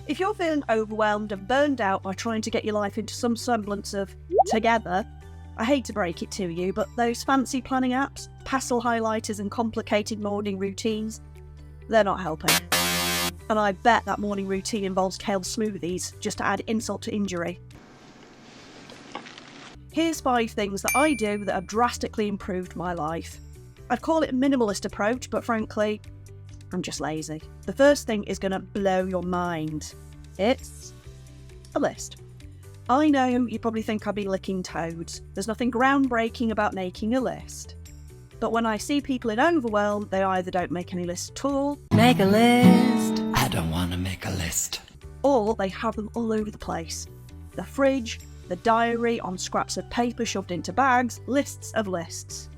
If you're feeling overwhelmed and burned out by trying to get your life into some semblance of together, I hate to break it to you, but those fancy planning apps, pastel highlighters and complicated morning routines, they're not helping. And I bet that morning routine involves kale smoothies, just to add insult to injury. Here's 5 things that I do that have drastically improved my life. I'd call it a minimalist approach, but frankly, I'm just lazy. The first thing is going to blow your mind. It's a list. I know you probably think I'll be licking toads. There's nothing groundbreaking about making a list. But when I see people in overwhelm, they either don't make any lists at all. Make a list. I don't want to make a list. Or they have them all over the place. The fridge, the diary, on scraps of paper shoved into bags, lists of lists.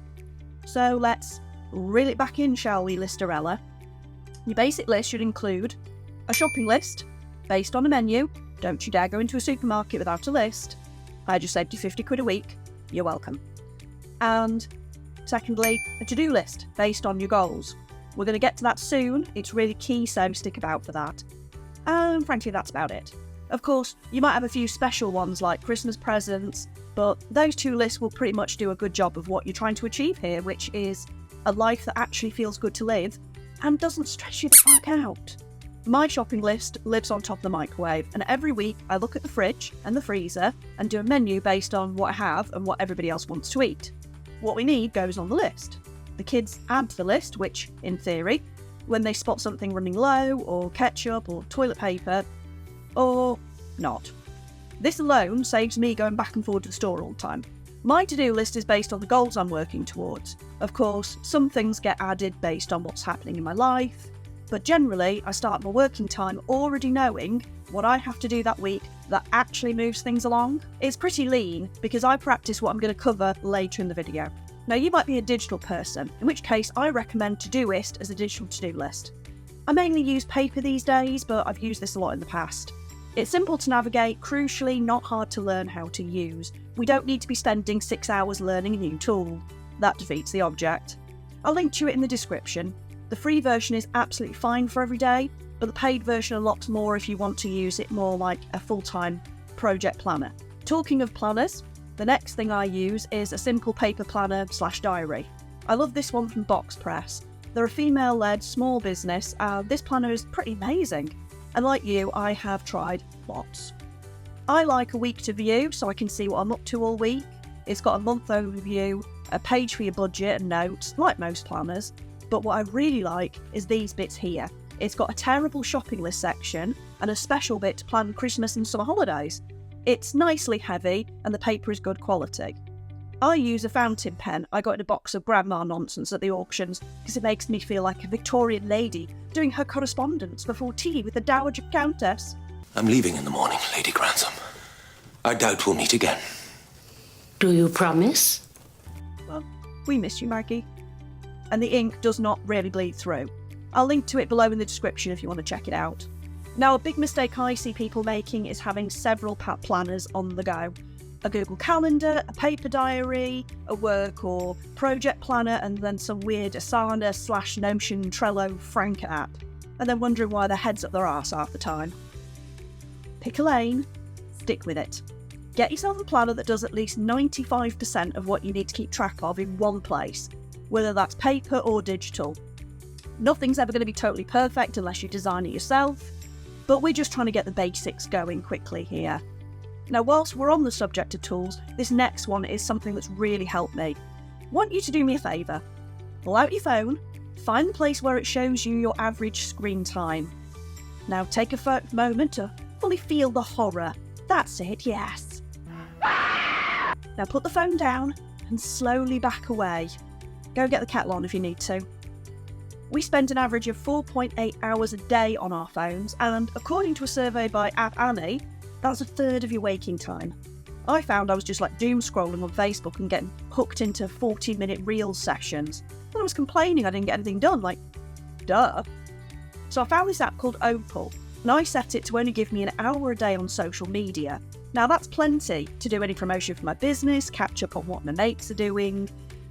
So let's reel it back in, shall we, Listerella? Your basic list should include a shopping list based on a menu. Don't you dare go into a supermarket without a list. I just saved you 50 quid a week. You're welcome. And secondly, a to-do list based on your goals. We're going to get to that soon. It's really key, so stick about for that. And frankly, that's about it. Of course, you might have a few special ones like Christmas presents, but those 2 lists will pretty much do a good job of what you're trying to achieve here, which is a life that actually feels good to live and doesn't stress you the fuck out. My shopping list lives on top of the microwave, and every week I look at the fridge and the freezer and do a menu based on what I have and what everybody else wants to eat. What we need goes on the list. The kids add to the list, which, in theory, when they spot something running low, or ketchup, or toilet paper, or not. This alone saves me going back and forward to the store all the time. My to-do list is based on the goals I'm working towards. Of course, some things get added based on what's happening in my life, but generally I start my working time already knowing what I have to do that week that actually moves things along. It's pretty lean because I practice what I'm going to cover later in the video. Now, you might be a digital person, in which case I recommend Todoist as a digital to-do list. I mainly use paper these days, but I've used this a lot in the past. It's simple to navigate, crucially not hard to learn how to use. We don't need to be spending 6 hours learning a new tool. That defeats the object. I'll link to it in the description. The free version is absolutely fine for every day, but the paid version unlocks more if you want to use it more like a full-time project planner. Talking of planners, the next thing I use is a simple paper planner / diary. I love this one from Box Press. They're a female-led small business, and this planner is pretty amazing. And like you, I have tried lots. I like a week to view so I can see what I'm up to all week. It's got a month overview, a page for your budget and notes, like most planners. But what I really like is these bits here. It's got a terrible shopping list section and a special bit to plan Christmas and summer holidays. It's nicely heavy and the paper is good quality. I use a fountain pen I got in a box of grandma nonsense at the auctions because it makes me feel like a Victorian lady doing her correspondence before tea with the Dowager Countess. I'm leaving in the morning, Lady Grantham. I doubt we'll meet again. Do you promise? Well, we miss you, Maggie. And the ink does not really bleed through. I'll link to it below in the description if you want to check it out. Now, a big mistake I see people making is having several planners on the go. A Google Calendar, a paper diary, a work or project planner, and then some weird Asana / Notion Trello Frank app, and then wondering why their head's up their arse half the time. Pick a lane, stick with it. Get yourself a planner that does at least 95% of what you need to keep track of in one place, whether that's paper or digital. Nothing's ever going to be totally perfect unless you design it yourself, but we're just trying to get the basics going quickly here. Now, whilst we're on the subject of tools, this next one is something that's really helped me. I want you to do me a favour. Pull out your phone, find the place where it shows you your average screen time. Now take a moment to fully feel the horror. That's it, yes. Now put the phone down and slowly back away. Go get the kettle on if you need to. We spend an average of 4.8 hours a day on our phones, and according to a survey by App Annie, that's a third of your waking time. I found I was just like doom scrolling on Facebook and getting hooked into 40-minute Reels sessions. And I was complaining I didn't get anything done, like, duh. So I found this app called Opal, and I set it to only give me an hour a day on social media. Now that's plenty to do any promotion for my business, catch up on what my mates are doing,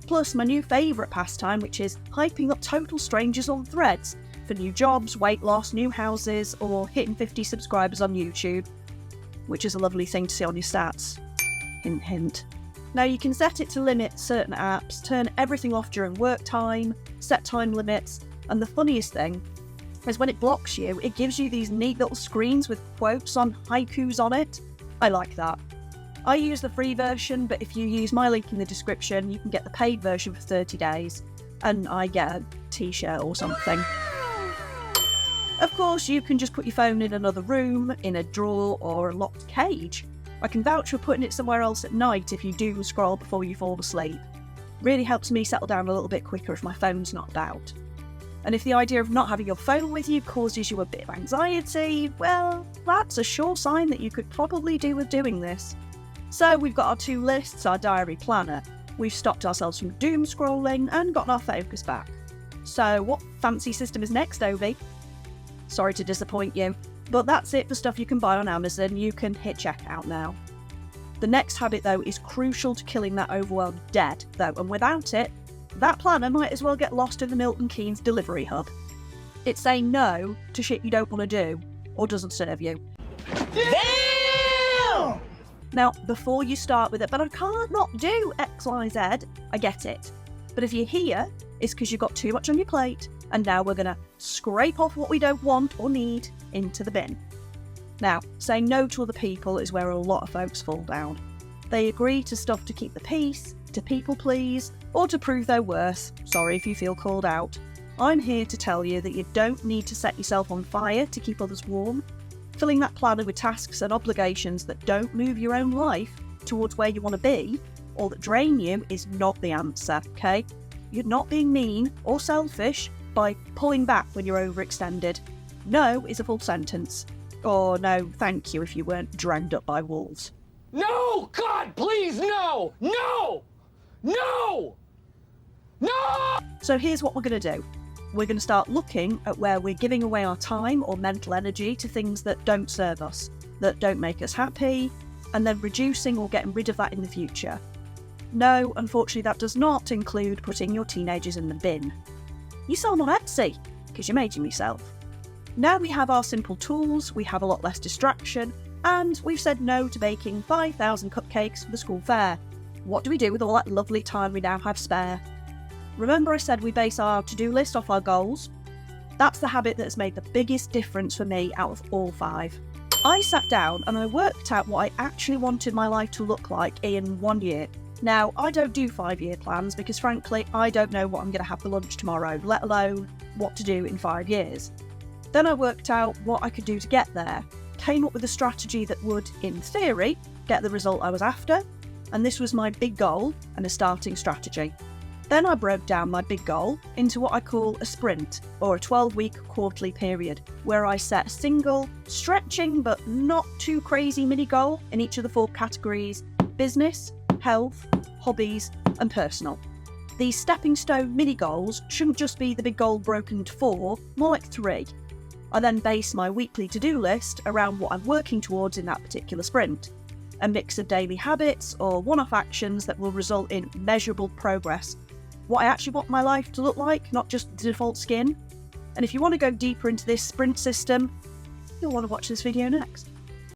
plus my new favourite pastime, which is hyping up total strangers on Threads for new jobs, weight loss, new houses, or hitting 50 subscribers on YouTube, which is a lovely thing to see on your stats. Hint, hint. Now you can set it to limit certain apps, turn everything off during work time, set time limits, and the funniest thing is when it blocks you, it gives you these neat little screens with quotes on haikus on it. I like that. I use the free version, but if you use my link in the description, you can get the paid version for 30 days, and I get a t-shirt or something. Of course, you can just put your phone in another room, in a drawer, or a locked cage. I can vouch for putting it somewhere else at night if you doom scroll before you fall asleep. Really helps me settle down a little bit quicker if my phone's not about. And if the idea of not having your phone with you causes you a bit of anxiety, well, that's a sure sign that you could probably do with doing this. So we've got our 2 lists, our diary planner. We've stopped ourselves from doom scrolling and gotten our focus back. So what fancy system is next, Ovi? Sorry to disappoint you, but that's it for stuff you can buy on Amazon. You can hit checkout now. The next habit, though, is crucial to killing that overwhelm dead, though, and without it, that planner might as well get lost in the Milton Keynes delivery hub. It's saying no to shit you don't want to do, or doesn't serve you. Damn! Now, before you start with it, but I can't not do X, Y, Z, I get it. But if you're here, it's because you've got too much on your plate, and now we're going to scrape off what we don't want or need into the bin. Now, saying no to other people is where a lot of folks fall down. They agree to stuff to keep the peace, to people please, or to prove their worth. Sorry if you feel called out. I'm here to tell you that you don't need to set yourself on fire to keep others warm. Filling that planner with tasks and obligations that don't move your own life towards where you want to be, or that drain you, is not the answer, okay? You're not being mean or selfish by pulling back when you're overextended. No is a full sentence. Or no, thank you if you weren't dragged up by wolves. No! God, please, no! No! No! No! So here's what we're going to do. We're going to start looking at where we're giving away our time or mental energy to things that don't serve us, that don't make us happy, and then reducing or getting rid of that in the future. No, unfortunately, that does not include putting your teenagers in the bin. You sell them on Etsy, because you made them yourself. Now we have our simple tools, we have a lot less distraction, and we've said no to baking 5,000 cupcakes for the school fair. What do we do with all that lovely time we now have spare? Remember I said we base our to-do list off our goals? That's the habit that has made the biggest difference for me out of all 5. I sat down and I worked out what I actually wanted my life to look like in 1 year. Now, I don't do 5-year plans because frankly, I don't know what I'm going to have for lunch tomorrow, let alone what to do in 5 years. Then I worked out what I could do to get there, came up with a strategy that would, in theory, get the result I was after, and this was my big goal and a starting strategy. Then I broke down my big goal into what I call a sprint, or a 12-week quarterly period, where I set a single, stretching but not too crazy mini goal in each of the 4 categories: business, health, hobbies, and personal. These stepping stone mini goals shouldn't just be the big goal broken into 4, more like 3. I then base my weekly to-do list around what I'm working towards in that particular sprint. A mix of daily habits or one-off actions that will result in measurable progress. What I actually want my life to look like, not just the default skin. And if you want to go deeper into this sprint system, you'll want to watch this video next.